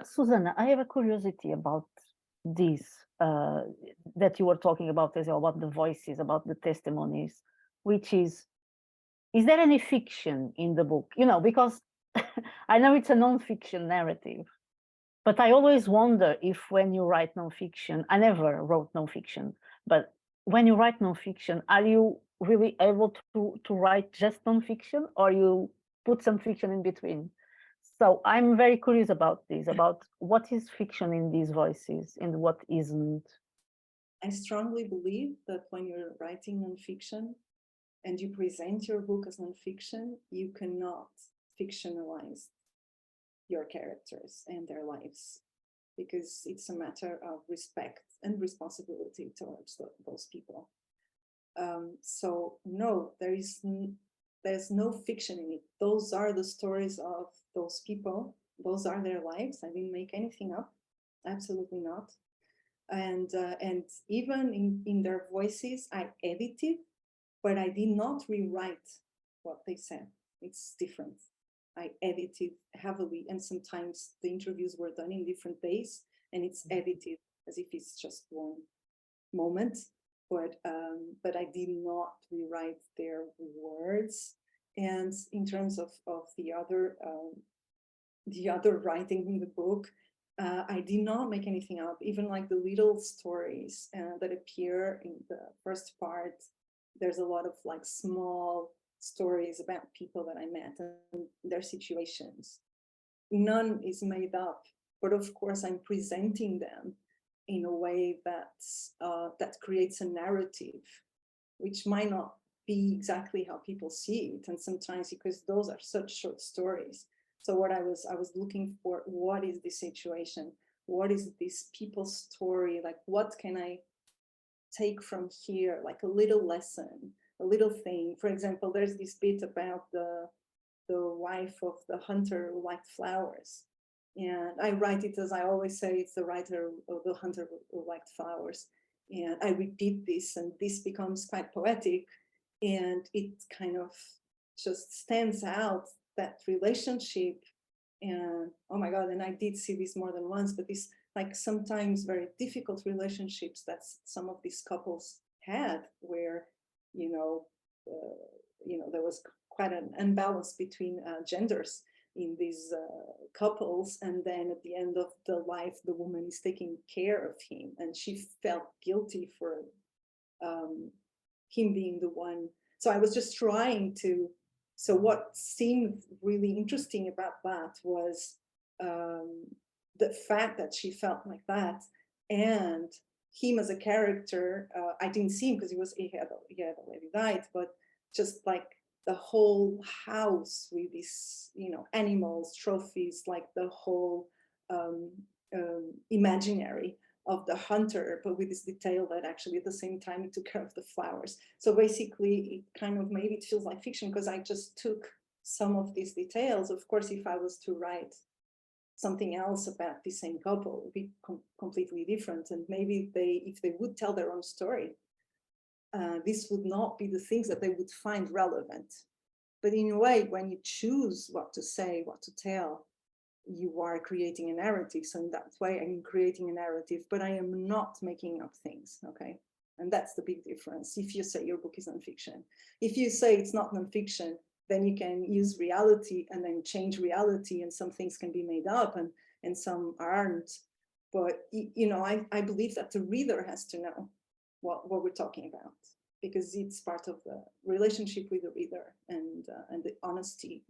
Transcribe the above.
Susana, I have a curiosity about this that you were talking about as well, about the voices, about the testimonies, which is there any fiction in the book? You know, because I know it's a non-fiction narrative, but I always wonder if when you write non-fiction, I never wrote non-fiction, but when you write non-fiction, are you really able to write just non-fiction, or you put some fiction in between? So I'm very curious about this, about what is fiction in these voices and what isn't. I strongly believe that when you're writing nonfiction and you present your book as nonfiction, you cannot fictionalize your characters and their lives, because it's a matter of respect and responsibility towards those people. So no, there's no fiction in it. Those are the stories of those people. Those are their lives. I didn't make anything up. Absolutely not. And even in their voices, I edited, but I did not rewrite what they said. It's different. I edited heavily, and sometimes the interviews were done in different days, and it's edited as if it's just one moment. But I did not rewrite their words. And in terms of the other writing in the book, I did not make anything up. Even like the little stories that appear in the first part, there's a lot of like small stories about people that I met and their situations. None is made up, but of course I'm presenting them in a way that creates a narrative, which might not be exactly how people see it. And sometimes, because those are such short stories. So what I was looking for, what is the situation? What is this people's story? Like, what can I take from here? Like a little lesson, a little thing. For example, there's this bit about the wife of the hunter who liked flowers. And I write it as I always say, it's the writer or the hunter who liked flowers. And I repeat this, and this becomes quite poetic. And it kind of just stands out, that relationship. And oh my God, and I did see this more than once, but this like sometimes very difficult relationships that some of these couples had, where, you know, there was quite an imbalance between genders in these couples. And then at the end of the life, the woman is taking care of him, and she felt guilty for him being the one. So I was just trying to. So what seemed really interesting about that was the fact that she felt like that, and him as a character. I didn't see him because he had already died, but just like the whole house with these, animals, trophies, like the whole imaginary of the hunter, but with this detail that actually at the same time he took care of the flowers. So basically it kind of maybe it feels like fiction because I just took some of these details. Of course, if I was to write something else about the same couple, it would be completely different. And maybe if they would tell their own story, this would not be the things that they would find relevant. But in a way, when you choose what to say, what to tell, you are creating a narrative. So in that way, I'm creating a narrative, but I am not making up things, okay? And that's the big difference. If you say your book is nonfiction, if you say it's not nonfiction, then you can use reality and then change reality, and some things can be made up and some aren't. But, I believe that the reader has to know what we're talking about, because it's part of the relationship with the reader and the honesty